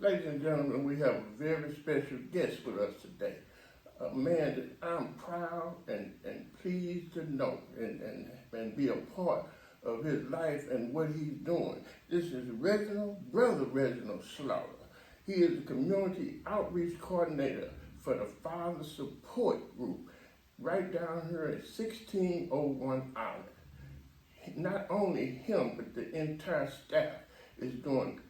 Ladies and gentlemen, we have a very special guest with us today. A man that I'm proud and pleased to know and be a part of his life and what he's doing. This is Brother Reginald Slaughter. He is the Community Outreach Coordinator for the Father Support Group right down here at 1601 Island. Not only him, but the entire staff is doing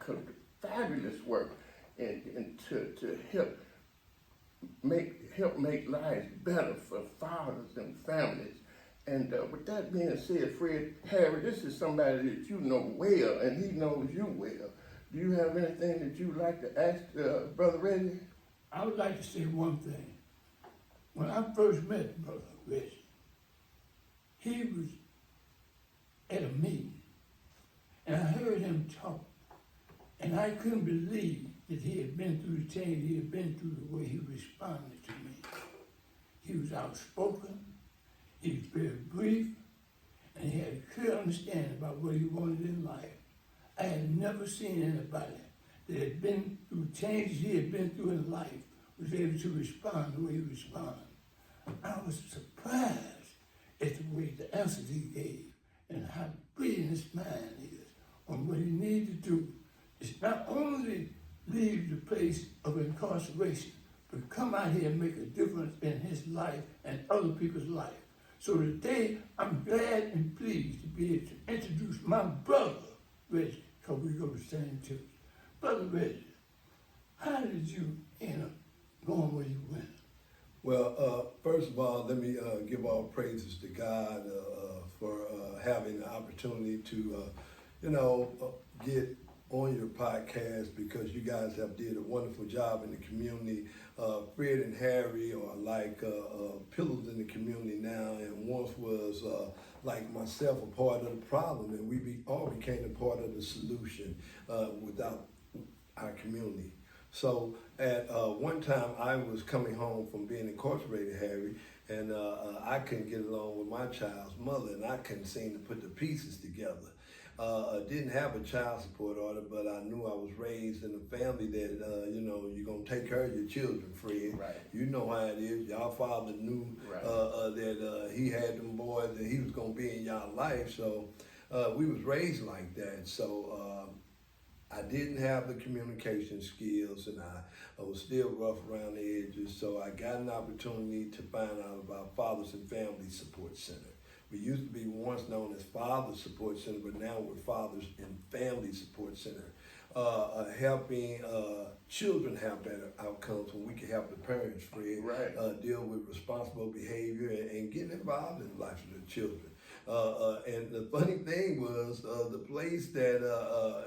fabulous work and to help make lives better for fathers and families. And with that being said, Fred Harry, this is somebody that you know well, and he knows you well. Do you have anything that you'd like to ask Brother Reggie? I would like to say one thing. When I first met Brother Reggie, he was at a meeting, and I heard him talk, and I couldn't believe that he had been through the change he had been through, the way he responded to me. He was outspoken, he was very brief, and he had a clear understanding about what he wanted in life. I had never seen anybody that had been through changes he had been through in life was able to respond the way he responded. I was surprised at the way the answers he gave and how brilliant his mind is on what he needed to do. It's not only leave the place of incarceration, but come out here and make a difference in his life and other people's life. So today, I'm glad and pleased to be able to introduce my brother, Reggie, because we go to the same church. Brother Reggie, how did you end up going where you went? Well, first of all, let me give all praises to God for having the opportunity to, get on your podcast, because you guys have did a wonderful job in the community. Fred and Harry are like pillars in the community now, and once was like myself a part of the problem, and we all became a part of the solution without our community. So at one time I was coming home from being incarcerated, Harry, and I couldn't get along with my child's mother, and I couldn't seem to put the pieces together. I didn't have a child support order, but I knew I was raised in a family that, you're going to take care of your children, Fred. Right. You know how it is. Y'all father knew that he had them boys, and he was going to be in y'all life. So we was raised like that. So I didn't have the communication skills, and I was still rough around the edges. So I got an opportunity to find out about Fathers and Family Support Center. We used to be once known as Fathers Support Center, but now we're Fathers and Family Support Center, helping children have better outcomes when we can help the parents, Fred, deal with responsible behavior and getting involved in the life of the children. And the funny thing was the place that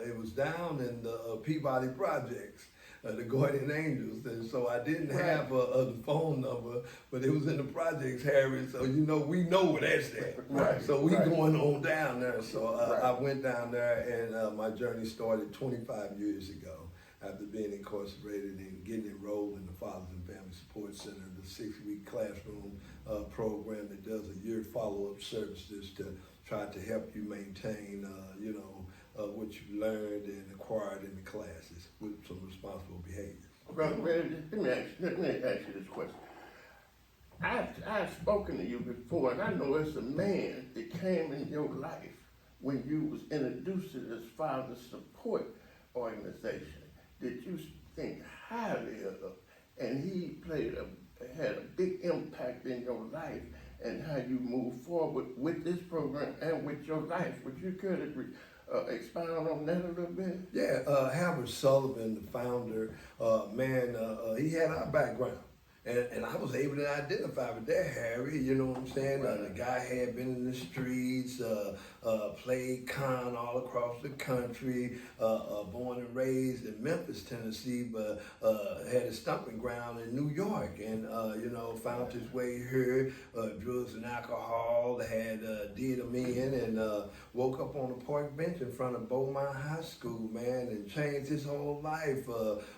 it was down in the Peabody Projects, the Guardian Angels, and so I didn't have a phone number, but it was in the projects, Harry. So we know where that's at. Right. So we going on down there. So I went down there, and my journey started 25 years ago after being incarcerated and getting enrolled in the Fathers and Family Support Center, the 6-week classroom program that does a year follow-up services to try to help you maintain, what you learned and acquired in the classes with some responsible behavior. Brother Reggie, let me ask you this question. I've spoken to you before, and I know it's a man that came in your life when you was introduced to this Father Support Organization that you think highly of, and he had a big impact in your life and how you move forward with this program and with your life. Would you care to expound on that a little bit? Yeah, Howard Sullivan, the founder, he had our background. And I was able to identify with that, Harry, you know what I'm saying? Right. The guy had been in the streets, played con all across the country, born and raised in Memphis, Tennessee, but had a stomping ground in New York, and, found his way here, drugs and alcohol, had did him in, and woke up on a park bench in front of Beaumont High School, man, and changed his whole life.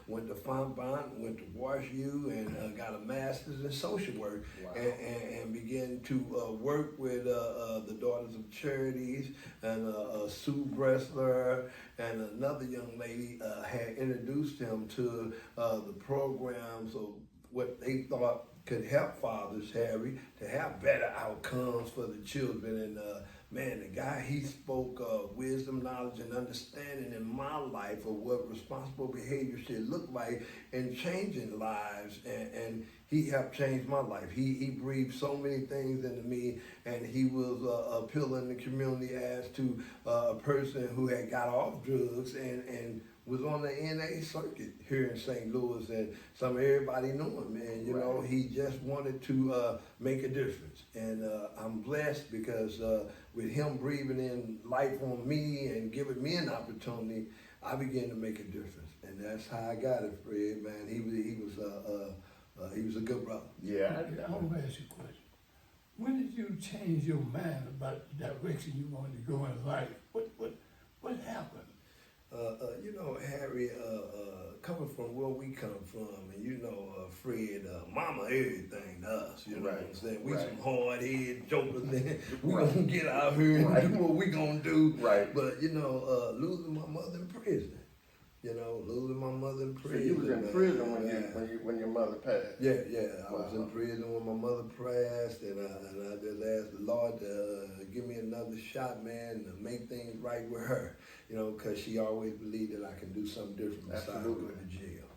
Went to Fontbonne, went to Wash U, and got got a master's in social work, Wow. and began to work with the Daughters of Charities and Sue Bressler and another young lady had introduced him to the programs of what they thought could help fathers, Harry, to have better outcomes for the children. And man, the guy, he spoke wisdom, knowledge, and understanding in my life of what responsible behavior should look like in changing lives. And he helped change my life. He breathed so many things into me, and he was a pillar in the community as to a person who had got off drugs and was on the NA circuit here in St. Louis, and everybody knew him, and you know, he just wanted to make a difference. And I'm blessed because with him breathing in life on me and giving me an opportunity, I began to make a difference. And that's how I got it, Fred, man. He was a good brother. Yeah. I want to ask you a question. When did you change your mind about the direction you wanted to go in life? What happened? You know, Harry, coming from where we come from, and you know, Fred, mama everything to us, you know what I'm saying? We some hard-headed jokers, man. We gonna get out here and do what we gonna do. Right. But, you know, losing my mother in prison, losing my mother in So prison. you was in prison when your mother passed. Yeah. I was in prison when my mother passed, and I just asked the Lord to give me another shot, man, to make things right with her. Because she always believed that I can do something different besides going to jail.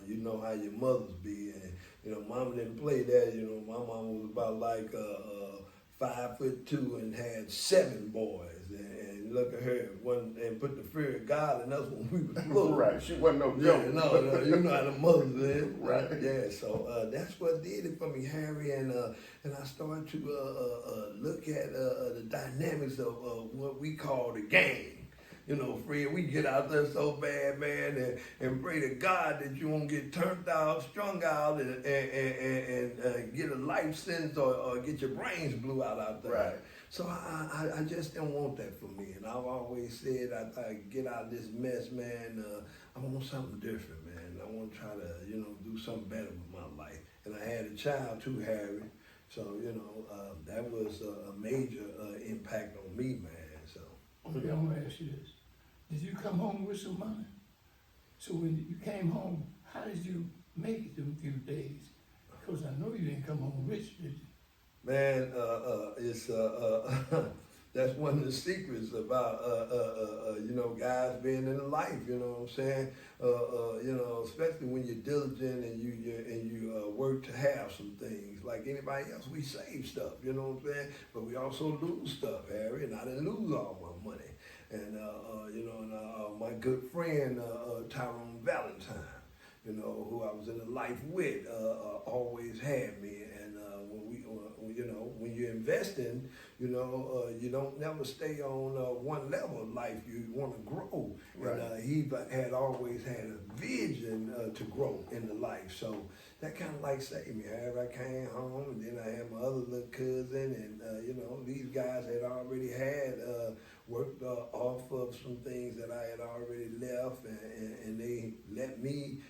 You know how your mothers be, and mama didn't play that. My mama was about like 5'2" and had 7 boys, and look at her, and put the fear of God in us when we was little. Right, she wasn't no joke. Yeah, no, you know how the mothers is. Right. Yeah, so that's what did it for me, Harry, and I started to look at the dynamics of what we call the gang. Fred, we get out there so bad, man, and pray to God that you won't get turned out, strung out, and get a life sentence or get your brains blew out there. Right. So I just don't want that for me. And I've always said after I get out of this mess, man, I want something different, man. I want to try to, do something better with my life. And I had a child too, Harry. So, that was a major impact on me, man. So. Okay, I want to ask you this. Did you come home with some money? So when you came home, how did you make it them few days? Because I know you didn't come home rich, did you? Man, it's that's one of the secrets about guys being in life. You know what I'm saying? Especially when you're diligent and you work to have some things. Like anybody else, we save stuff. You know what I'm saying? But we also lose stuff, Harry. And I didn't lose all my money. And my good friend Tyrone Valentine, who I was in a life with, always had me. And when you're investing, you don't never stay on one level of life. You want to grow. Right. And he had always had a vision to grow in the life. So that kind of like saved me. I came home, and then I had my other little cousin, and these guys had already had worked off of some things that I had already left, and they let me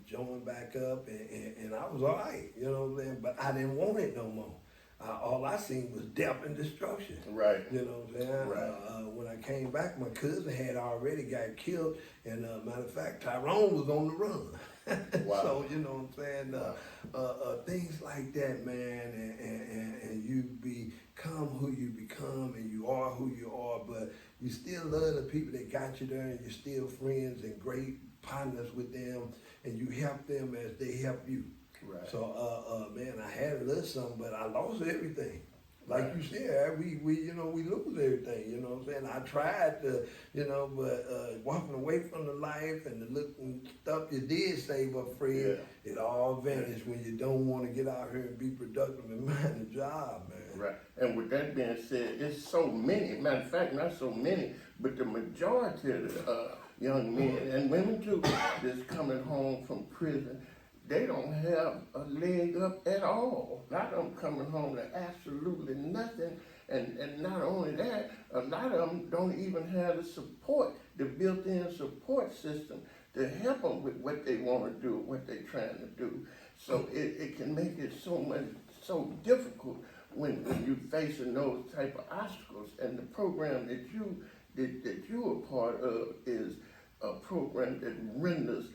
join back up, and I was all right, you know what I'm saying? But I didn't want it no more. All I seen was death and destruction. Right. You know what I'm saying? Right. When I came back, my cousin had already got killed, and matter of fact, Tyrone was on the run. Wow. So, you know what I'm saying? Things like that, man, and you become who you become, and you are who you are, but you still love the people that got you there, and you're still friends and great partners with them, and you help them as they help you. Right. So, man, I had a little something, but I lost everything. Like you said, we lose everything, you know what I'm saying? I tried to, but walking away from the life and the looking stuff you did save up, Fred, it all vanished when you don't want to get out here and be productive and mind the job, man. Right. And with that being said, it's so many, matter of fact, not so many, but the majority of the young men and women too that's coming home from prison, they don't have a leg up at all. A lot of them coming home to absolutely nothing. And not only that, a lot of them don't even have the support, the built-in support system to help them with what they want to do, what they're trying to do. So it can make it so difficult when you're facing those type of obstacles. And the program that you are part of is a program that renders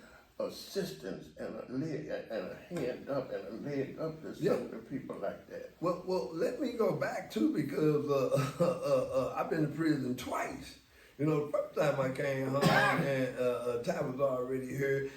assistance and a hand up and a leg up to some of the people like that. Well, let me go back too, because I've been to prison twice. You know, the first time I came home and Ty was already here,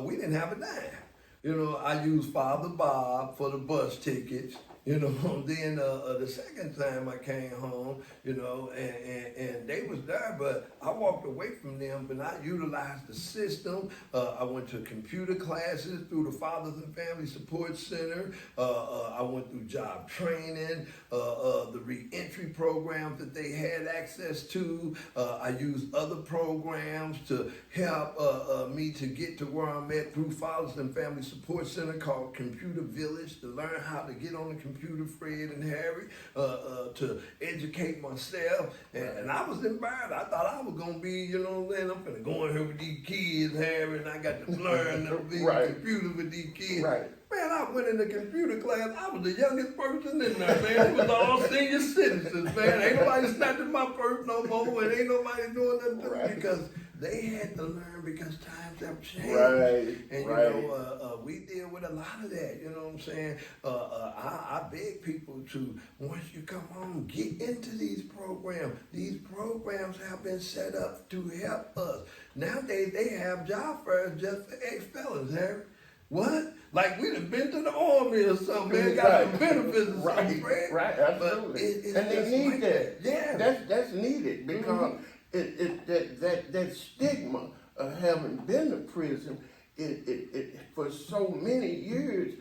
we didn't have a dime. You know, I used Father Bob for the bus tickets. You know, then the second time I came home, you know, and they was there, but I walked away from them, but I utilized the system. I went to computer classes through the Fathers and Family Support Center. I went through job training, the reentry programs that they had access to. I used other programs to help me to get to where I'm at through Fathers and Family Support Center called Computer Village, to learn how to get on the computer, Fred and Harry, to educate myself. And I was embarrassed. I thought I was going to be, you know what I'm saying, I'm going to go in here with these kids, Harry, and I got to learn to be computer with these kids. Right. Man, I went in the computer class. I was the youngest person in there, man. It was all senior citizens, man. Ain't nobody snatching my purse no more, and ain't nobody doing nothing to me, because they had to learn, because times have changed. Right. And, you know, we deal with a lot of that, you know what I'm saying? I beg people to, once you come home, get into these programs. These programs have been set up to help us. Nowadays, they have job fairs just for ex-felons, Harry. What? Like we done been to the army or something, man. Got some benefits or something, Fred. Right, absolutely. And they need like that. Yeah. That's needed, because that stigma of having been to prison, it for so many years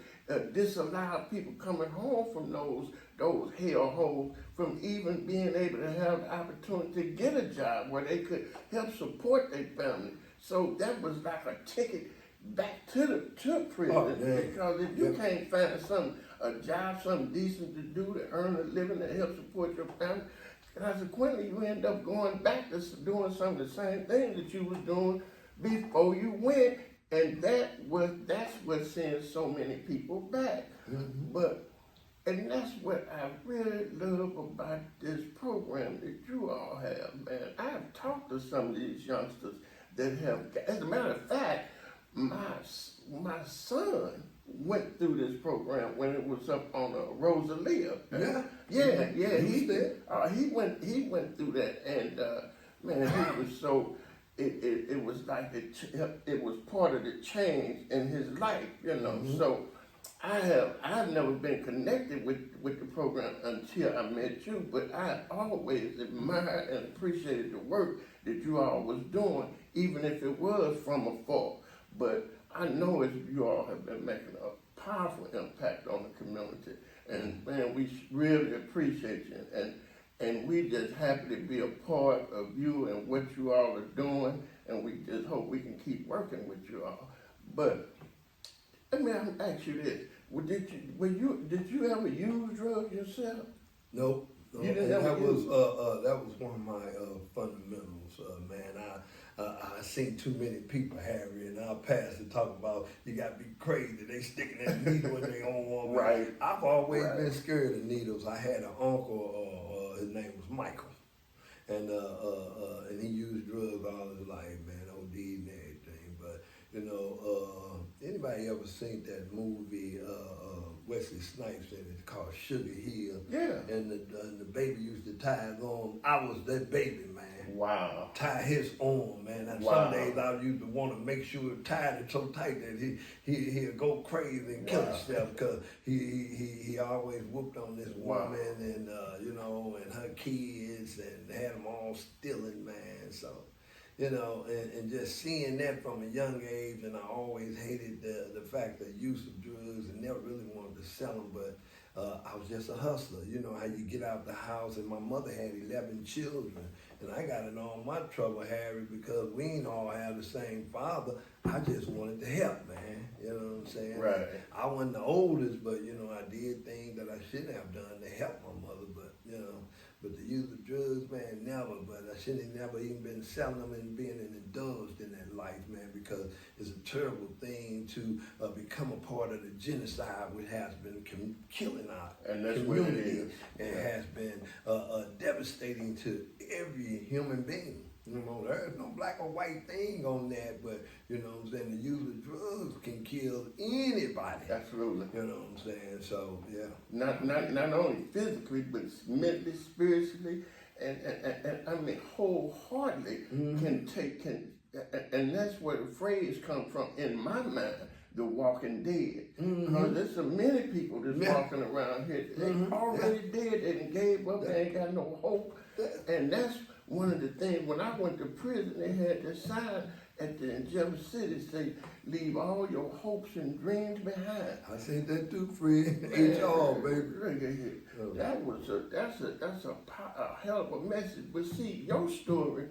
disallowed people coming home from those hellholes from even being able to have the opportunity to get a job where they could help support their family. So that was like a ticket back to prison, because if you can't find a job, something decent to do to earn a living to help support your family, consequently you end up going back to doing some of the same things that you was doing before you went, and that's what sends so many people back. And that's what I really love about this program that you all have, man. I've talked to some of these youngsters that have, as a matter of fact, my son went through this program when it was up on Rosalia. He went through that, and man, he was so. It was like it was part of the change in his life, you know. So I've never been connected with the program until I met you, but I always admired and appreciated the work that you all was doing, even if it was from afar. But I know you all have been making a powerful impact on the community, and man, we really appreciate you, and we just happy to be a part of you and what you all are doing, and we just hope we can keep working with you all. But let me ask you this: did you ever use drugs yourself? Nope. You didn't ever that was one of my fundamentals, man. I seen too many people, Harry, and our pastor talk about you got to be crazy. They sticking that needle in their own. Right. I've always been scared of needles. I had an uncle, his name was Michael, and he used drugs all his life, man, OD and everything. But you know, anybody ever seen that movie? Wesley Snipes in it, called Sugar Hill. Yeah. And the baby used to tie his arm. I was that baby, man. Wow. Tie his arm, man. And some days I used to want to make sure it tied it so tight that he'd go crazy and kill himself, because he always whooped on this woman and you know, and her kids, and had them all stealing, man. So. You know, and just seeing that from a young age, and I always hated the fact of use of drugs, and never really wanted to sell them, but I was just a hustler. You know how you get out the house, and my mother had 11 children, and I got in all my trouble, Harry, because we ain't all have the same father. I just wanted to help, man. You know what I'm saying? Right. I wasn't the oldest, but, you know, I did things that I shouldn't have done to help my mother, but, you know. But the use of drugs, man, never. But I shouldn't have never even been selling them and being indulged in that life, man, because it's a terrible thing to become a part of the genocide which has been killing our And that's what it community is. and has been devastating to every human being. You know, there's no black or white thing on that, but you know what I'm saying, the use of drugs can kill anybody. Absolutely. You know what I'm saying? So yeah. Not only physically, but mentally, spiritually, and I mean wholeheartedly can and that's where the phrase comes from in my mind, the walking dead. Because there's so many people that's walking around here, they already dead, they done gave up, they ain't got no hope. And that's one of the things, when I went to prison, they had this sign in Jeff City say, leave all your hopes and dreams behind. I said that too, Fred. HR, baby. Look at here. That's a hell of a message. But see, your story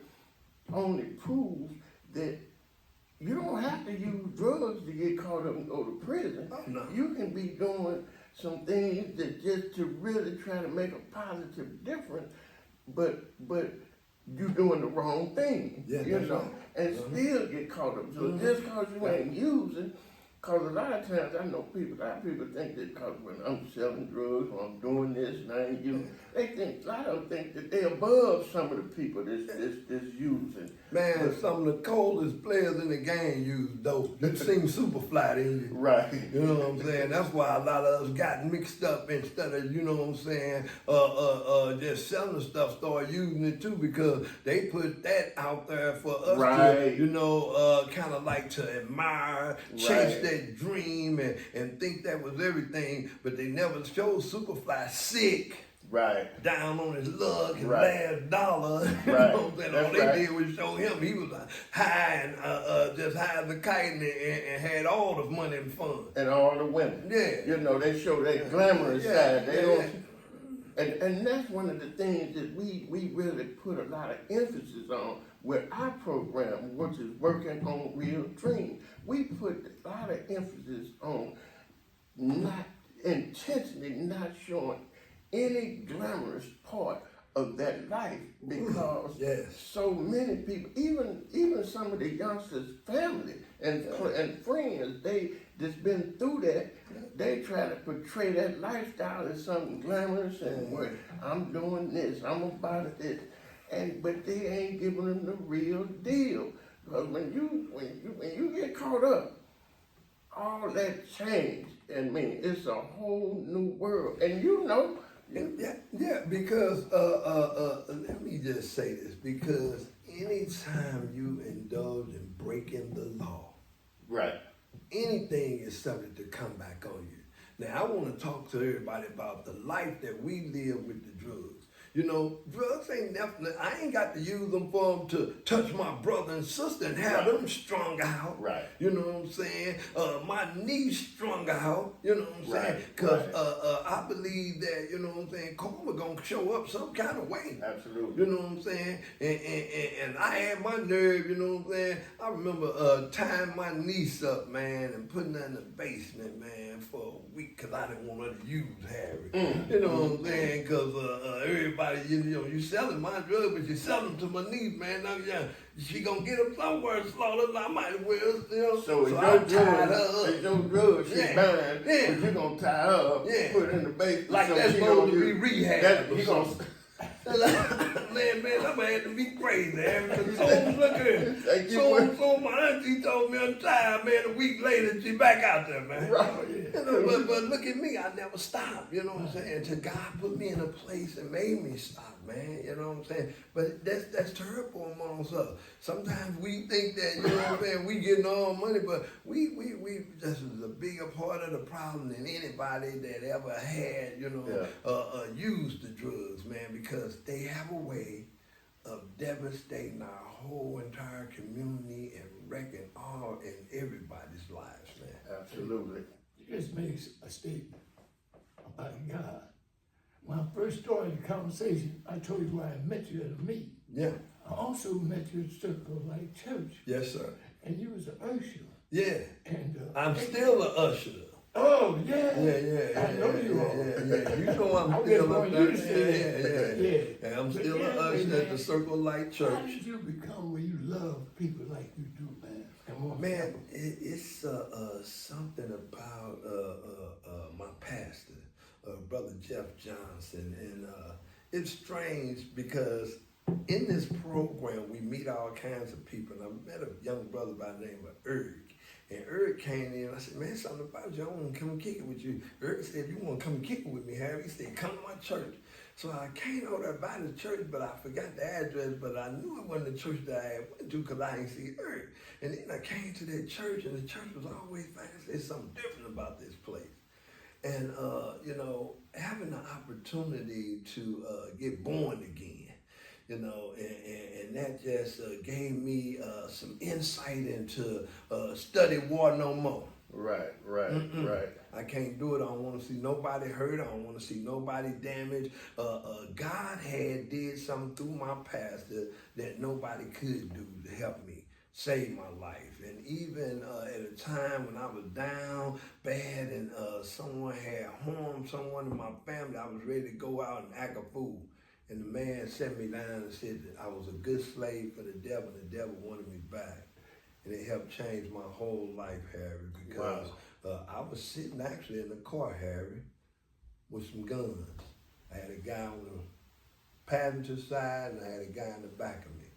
only proves that you don't have to use drugs to get caught up and go to prison. Oh, no. You can be doing some things that just to really try to make a positive difference, but you doing the wrong thing, Yeah, you that's know, right. and still get caught up. So just cause you ain't using, cause a lot of times I know a lot of people think that cause when I'm selling drugs or I'm doing this and I ain't using, they think, a lot of them think that they're above some of the people that's using. Man, some of the coldest players in the game use dope. You seen Superfly, didn't you? Right. You know what I'm saying? That's why a lot of us got mixed up instead of, you know what I'm saying, just selling the stuff, start using it too, because they put that out there for us to, you know, kind of like to admire, chase that dream and think that was everything, but they never showed Superfly sick. Right. Down on his luck, his last dollar. You know what I'm saying? All they did was show him he was high and just high as a kite and had all the money and fun. And all the women. Yeah. You know, they show that glamorous side. They Yeah. don't. And that's one of the things that we really put a lot of emphasis on with our program, which is working on real dreams. We put a lot of emphasis on not intentionally not showing any glamorous part of that life, because so many people, even some of the youngsters' family and friends, they just been through that. They try to portray that lifestyle as something glamorous and where I'm doing this, I'm about this, but they ain't giving them the real deal. Because when you get caught up, all that changed. I mean, it's a whole new world, and you know. Yeah, because let me just say this, because anytime you indulge in breaking the law, Right. anything is subject to come back on you. Now, I want to talk to everybody about the life that we live with the drugs. You know, drugs ain't nothing. I ain't got to use them for them to touch my brother and sister and have them strung out. Right. You know what I'm saying? My knees strung out. You know what I'm saying? Because I believe that, you know what I'm saying, karma gonna show up some kind of way. Absolutely. You know what I'm saying? And I had my nerve, you know what I'm saying? I remember tying my niece up, man, and putting her in the basement, man, for a week because I didn't want her to use Harry. You know what I'm saying? Because everybody, you know, you selling my drug, but you selling them to my niece, man. Now, she gonna get them somewhere slaughtered. I might as well, you know. So it's I tied her up. it's your drugs she's buying, but you're gonna tie her up, put her in the basement. Like so that's she supposed to gonna be rehab. You gonna man, I'm gonna have to be crazy, man. So look here. So my auntie told me I'm tired, man. A week later, she back out there, man. Right. You know, but look at me, I never stopped. You know what I'm saying? Until God put me in a place and made me stop, man. You know what I'm saying? But that's terrible amongst us. Sometimes we think that, you know what I'm saying, we getting all money, but we this is a bigger part of the problem than anybody that ever had, you know, used the drugs, man, because they have a way of devastating our whole entire community and wrecking all and everybody's lives, man. Absolutely. You just made a statement about God. When I first started the conversation, I told you where I met you at a meeting. Yeah. I also met you at Circle Life Church. Yes, sir. And you was an usher. Yeah. And I'm still an usher. Oh, yeah. Yeah. I know you are. Yeah. You know I'm I still was up going there. to say that. Yeah. And I'm But still an anyway, usher at man, the Circle Light how Church. did you become where you love people like you do, man? Come on. Man, it's something about my pastor, Brother Jeff Johnson, and it's strange because in this program we meet all kinds of people. And I met a young brother by the name of Eric, and Eric came in. I said, "Man, something about you. I want to come and kick it with you." Eric said, "If you want to come and kick it with me, Harry," he said, "Come to my church." So I came over there by the church, but I forgot the address, but I knew it wasn't the church that I had went to because I didn't see Eric. And then I came to that church, and the church was always fine. There's something different about this place. And, having the opportunity to get born again, and that just gave me some insight into study war no more. Right. I can't do it. I don't want to see nobody hurt. I don't want to see nobody damaged. God had did something through my pastor that nobody could do to help me save my life. And even at a time when I was down bad and someone had harmed someone in my family, I was ready to go out and act a fool. And the man set me down and said that I was a good slave for the devil, and the devil wanted me back. And it helped change my whole life, Harry, because I was sitting actually in the car, Harry, with some guns. I had a guy on the passenger side, and I had a guy in the back of me.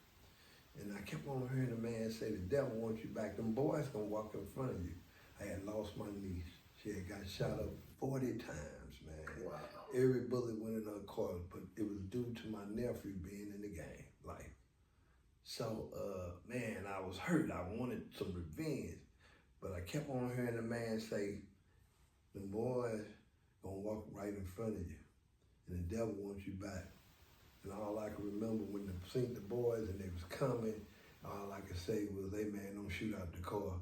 And I kept on hearing the man say, "The devil wants you back. Them boys gonna walk in front of you." I had lost my niece. She had got shot up 40 times, man. Wow. Every bullet went in her car, but it was due to my nephew being in the gang life. So, man, I was hurt. I wanted some revenge. But I kept on hearing the man say, "The boys gonna walk right in front of you, and the devil wants you back." And all I could remember when they seen the boys and they was coming, all I could say was, "Hey man, don't shoot out the car."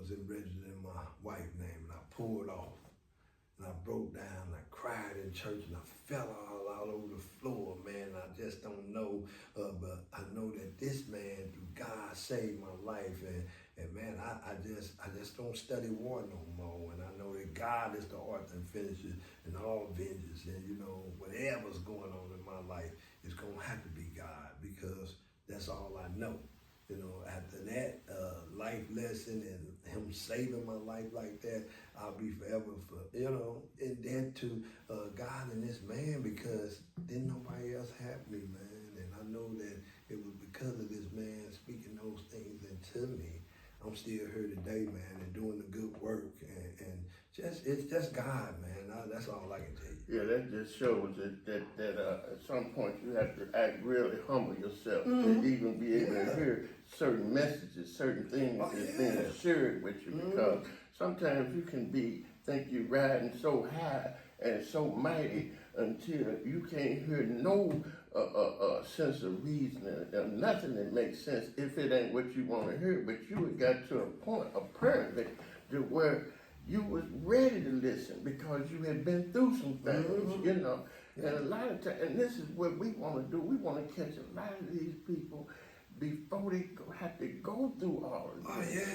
It's registered in my wife's name, and I pulled off. And I broke down, and I cried in church, and I fell all over the floor, man. I just don't know, but I know that this man, through God, saved my life, and man, I just don't study war no more, and I know that God is the author and finisher and all vengeance, and whatever's going on in my life, it's gonna have to be God, because that's all I know. After that life lesson and him saving my life like that, I'll be forever in debt to God and this man, because didn't nobody else have me, man. And I know that it was because of this man speaking those things into me. I'm still here today, man, and doing the good work, and it's just God, man. That's all I can tell you. Yeah, that just shows that at some point you have to act really humble yourself to even be able to hear certain messages, certain things that's being shared with you, because sometimes you can think you're riding so high and so mighty until you can't hear no sense of reasoning, nothing that makes sense if it ain't what you want to hear. But you had got to a point, apparently, to where you was ready to listen because you had been through some things, And a lot of times, and this is what we want to do. We want to catch a lot of these people before they have to go through all of this,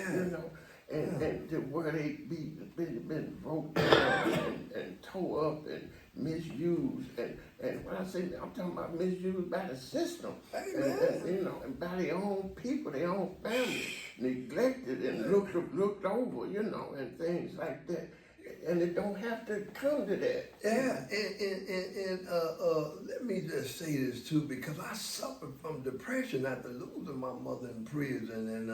and to where they been broke down and tore up and misused, and when I say I'm talking about misused by the system, and by their own people, their own family, neglected and looked over, and things like that. And it don't have to come to that. Yeah, and let me just say this too, because I suffered from depression after losing my mother in prison, and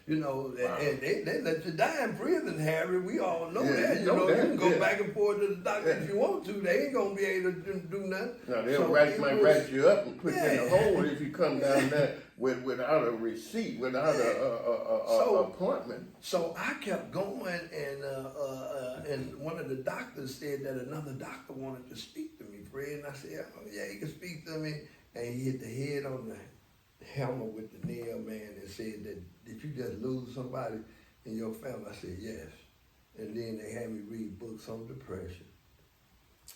and they let you die in prison, Harry. We all know that. You can go back and forth to the doctor if you want to. They ain't gonna be able to do nothing. No, they'll might write you up and put you in a hole if you come down there without a receipt, without a appointment. So I kept going, and one of the doctors said that another doctor wanted to speak to me, Fred. And I said, "Oh yeah, he can speak to me." And he hit the head on the helmet with the nail, man, and said that, "Did you just lose somebody in your family?" I said, "Yes." And then they had me read books on depression.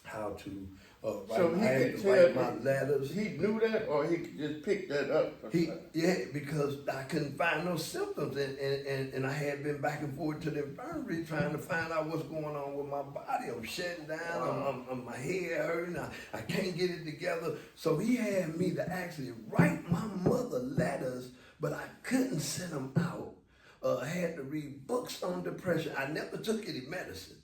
how to write. So he I had could to write tell my letters. he knew that, or he could just pick that up. Yeah, because I couldn't find no symptoms, and I had been back and forth to the infirmary trying to find out what's going on with my body. I'm shutting down. Wow. I'm my head hurting. I can't get it together. So he had me to actually write my mother letters, but I couldn't send them out. I had to read books on depression. I never took any medicine,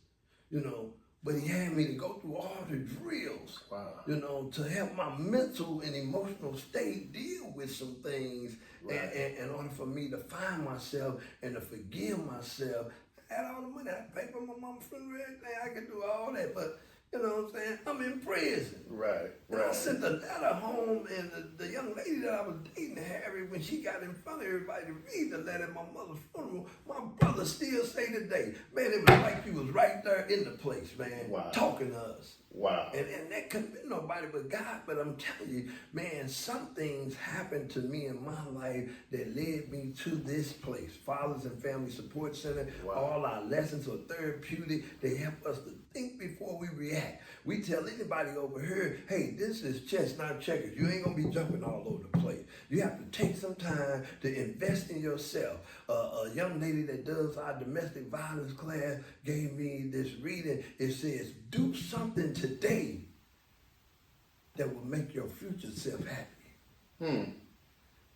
you know. But he had me to go through all the drills, Wow. you know, to help my mental and emotional state deal with some things, Right. and in order for me to find myself and to forgive myself. I had all the money, I paid for my mama's funeral, everything, I could do all that, but you know what I'm saying? I'm in prison. Right, And I right. sent the letter home, and the young lady that I was dating, Harry, when she got in front of everybody to read the letter at my mother's funeral, my brother still say today, man, it was like you was right there in the place, man, Wow. talking to us. Wow. And that couldn't be nobody but God. But I'm telling you, man, some things happened to me in my life that led me to this place. Fathers and Family Support Center, Wow. all our lessons are therapeutic. They help us to think before we react. We tell anybody over here, hey, this is chess, not checkers. You ain't gonna be jumping all over the place. You have to take some time to invest in yourself. A young lady that does our domestic violence class gave me this reading. It says, do something today that will make your future self happy.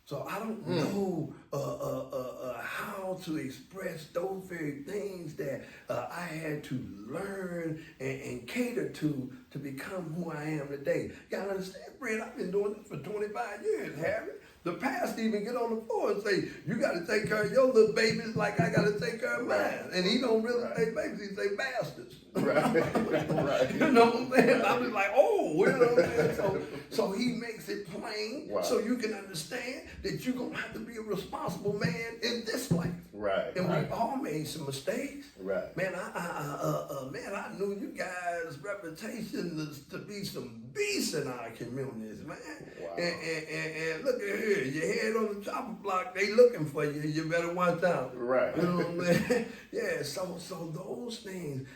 So I don't know how to express those very things that I had to learn and cater to become who I am today. You gotta understand, Fred, I've been doing this for 25 years, Harry. The pastor even get on the floor and say, you gotta take care of your little babies like I gotta take care of mine. And he don't really say babies, he say bastards. Right. You know what I'm saying? I'm just like, oh, you know what I'm saying? So he makes it plain Wow. so you can understand that you're going to have to be a responsible man in this life. Right. And we've all made some mistakes. Right. Man, I knew you guys' reputation is to be some beasts in our communities, man. Wow. And look at here, your head on the chopper block, they looking for you. You better watch out. Right. You know what I'm saying? Yeah, so those things,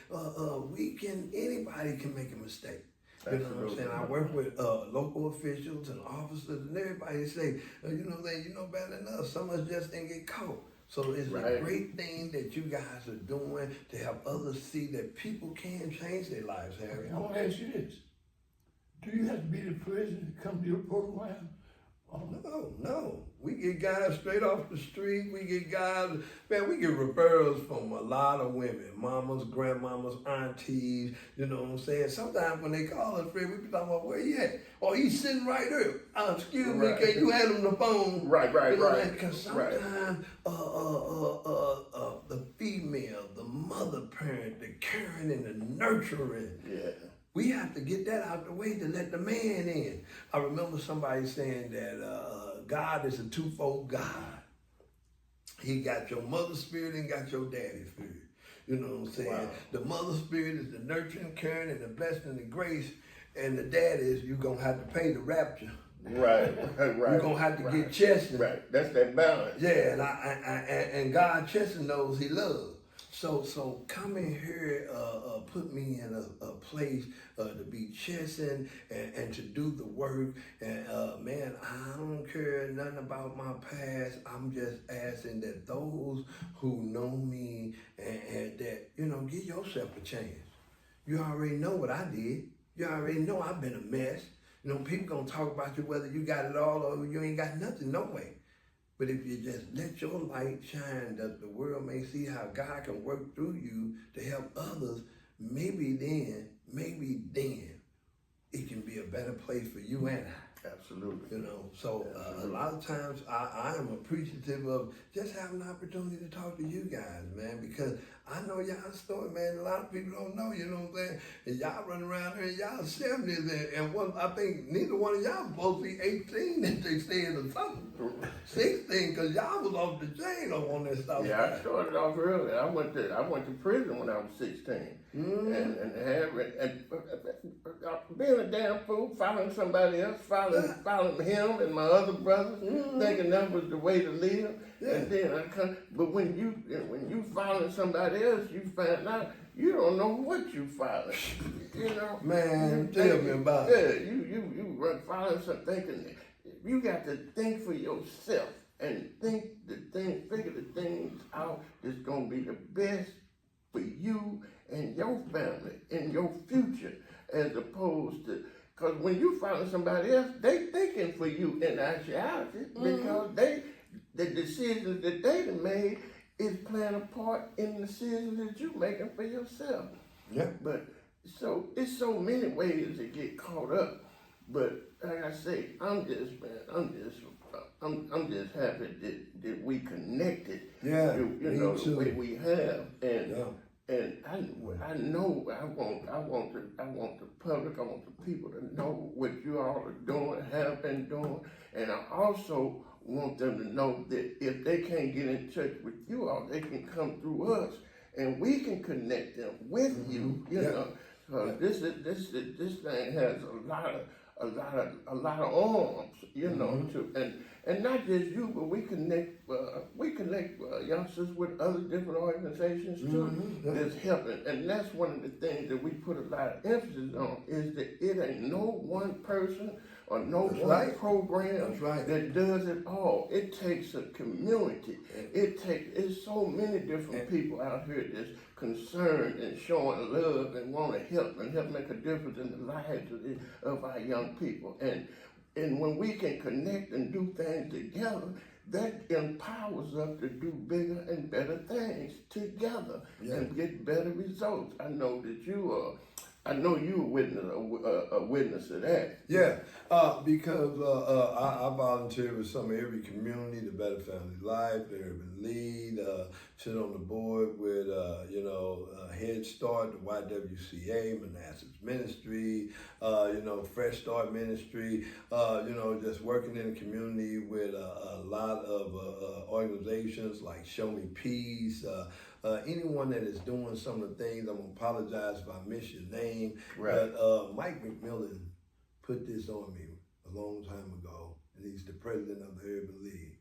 anybody can make a mistake. You know what I'm saying? I work with local officials and officers and everybody say, you know better than us. Some of us just didn't get caught. So it's a great thing that you guys are doing to help others see that people can change their lives, Harry. I want to ask you this. Do you have to be in prison to come to your program? No. We get guys straight off the street. We get guys, man, we get referrals from a lot of women, mamas, grandmamas, aunties, you know what I'm saying? Sometimes when they call us, Fred, we be talking about, where he at? Oh, he's sitting right there. Excuse me, can you hand him the phone? Right. You know, because sometimes the female, the mother parent, the caring and the nurturing, Yeah. we have to get that out the way to let the man in. I remember somebody saying that God is a twofold God. He got your mother's spirit and got your daddy's spirit. You know what I'm saying? Wow. The mother's spirit is the nurturing, caring, and the blessing and the grace. And the dad is you're going to have to pay the rapture. Right. You're going to have to get chested. Right. That's that balance. Yeah, and God chesting those he loves. So coming here put me in a place to be chastened and to do the work. And man, I don't care nothing about my past. I'm just asking that those who know me and that, give yourself a chance. You already know what I did. You already know I've been a mess. People gonna talk about you whether you got it all or you ain't got nothing, no way. But if you just let your light shine that the world may see how God can work through you to help others, maybe then it can be a better place for you and I. Absolutely. So a lot of times I am appreciative of just having an opportunity to talk to you guys, man, because I know y'all's story, man. A lot of people don't know, you know what I'm saying? And y'all run around here and y'all 70s and I think neither one of y'all supposed to be 18 that they said or something. 16, because y'all was off the chain on this stuff. Yeah, I started off early. I went to prison when I was 16. And being a damn fool, following somebody else, following him and my other brothers, thinking that was the way to live. Yeah. And then but when you following somebody else, you find out you don't know what you filing. You know, Man, tell me about yeah, it. you run filing something thinking you got to think for yourself and figure the things out that's gonna be the best for you and your family and your future, as opposed to, because when you filing somebody else, they thinking for you in actuality, because the decisions that they done made is playing a part in the decisions that you making for yourself. Yeah. But so it's so many ways to get caught up. But like I say, I'm just happy that we connected. Yeah, you me know too. the way we have, and Yeah. and I know I want the public, I want the people to know what you all are doing, have been doing, and I also want them to know that if they can't get in touch with you all, they can come through us, and we can connect them with you. You Yeah. know, this thing has a lot of arms. You know, and not just you, but we connect youngsters with other different organizations too that's helping, and that's one of the things that we put a lot of emphasis on, is that it ain't no one person or no That's one right. program That's right. that does it all. It takes a community. It's so many different people out here that's concerned and showing love and want to help make a difference in the lives of our young people. And when we can connect and do things together, that empowers us to do bigger and better things together and get better results. I know that you a witness of that. Yeah, because I volunteer with some of every community, the Better Family Life, the Urban Lead, sit on the board with, Head Start, the YWCA, Manassas Ministry, Fresh Start Ministry, just working in the community with a lot of organizations like Show Me Peace, anyone that is doing some of the things. I'm gonna apologize if I miss your name, Right. but Mike McMillan put this on me a long time ago, and he's the president of the Urban League.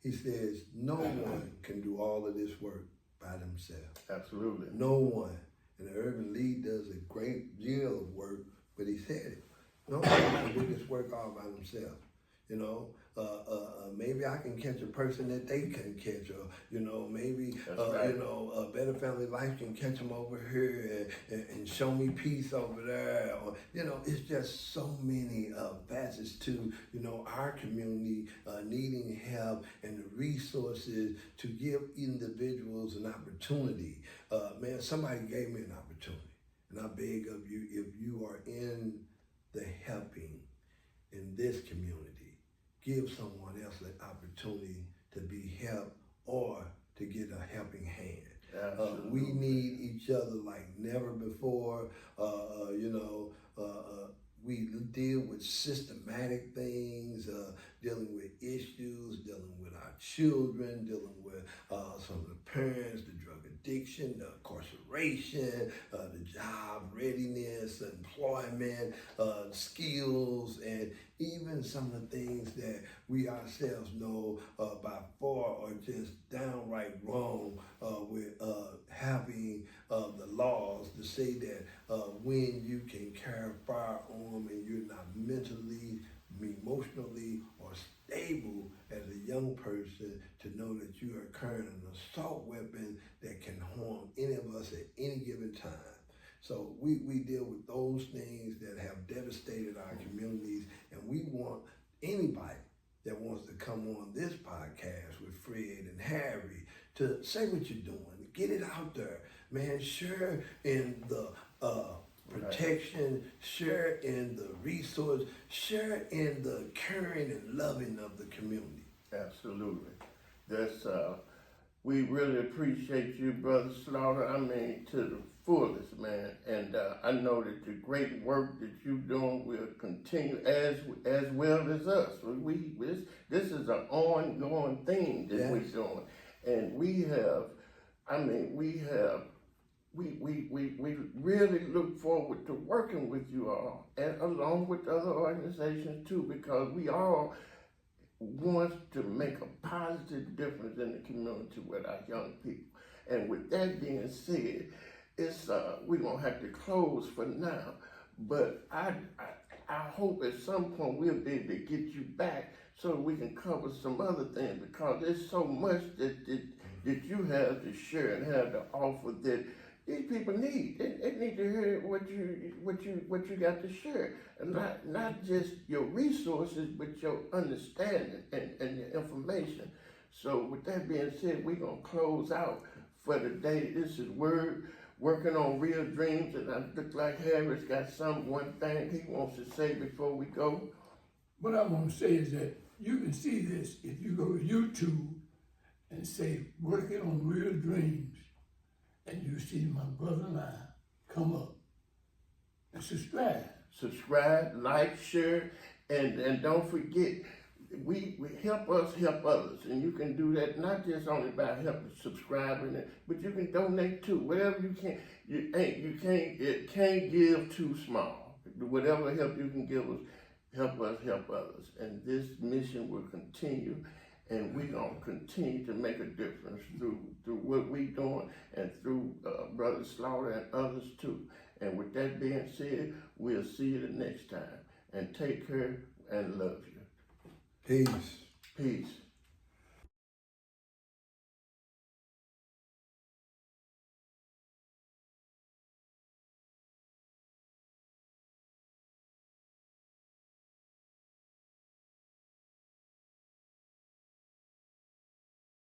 He says, no one can do all of this work by themselves. Absolutely. No one. And the Urban League does a great deal of work, but he said it. No one can do this work all by themselves. Maybe I can catch a person that they can catch, or maybe Better Family Life can catch them over here and Show Me Peace over there, or it's just so many facets to our community needing help and the resources to give individuals an opportunity. Man, somebody gave me an opportunity, and I beg of you, if you are in the helping in this community, give someone else an opportunity to be helped or to get a helping hand. We need each other like never before. We deal with systematic things, dealing with issues, dealing with our children, dealing with some of the parents, the drug addiction, the incarceration, the job readiness, employment, skills, and even some of the things that we ourselves know by far are just downright wrong with having the laws to say that when you can carry a firearm and you're not mentally, emotionally, or stable as a young person, to know that you are carrying an assault weapon that can harm any of us at any given time. So we deal with those things that have devastated our communities, and we want anybody that wants to come on this podcast with Fred and Harry to say what you're doing, get it out there, man. Share in the protection, share in the resource, share in the caring and loving of the community. Absolutely. That's we really appreciate you, Brother Slaughter. I mean, to the fullest, man. And I know that the great work that you're doing will continue as well as us. This is an ongoing thing that we're doing, and we really look forward to working with you all, and along with other organizations too, because we all want to make a positive difference in the community with our young people. And with that being said, it's we gonna have to close for now. But I hope at some point we'll be able to get you back so we can cover some other things, because there's so much that you have to share and have to offer that these people need. They need to hear what you got to share, and not just your resources, but your understanding and your information. So with that being said, we're gonna close out for the day. This is Word, working on real dreams, and I look like Harris got one thing he wants to say before we go. What I want to say is that you can see this if you go to YouTube and say "Working on Real Dreams," and you see my brother and I come up and subscribe. Subscribe, like, share, and don't forget, we help us help others, and you can do that not just only by subscribing, but you can donate too. Whatever you can, it can't give too small. Whatever help you can give us, help us help others, and this mission will continue. And we're going to continue to make a difference through what we're doing, and through Brother Slaughter and others too. And with that being said, we'll see you the next time. And take care and love you. Peace. Peace.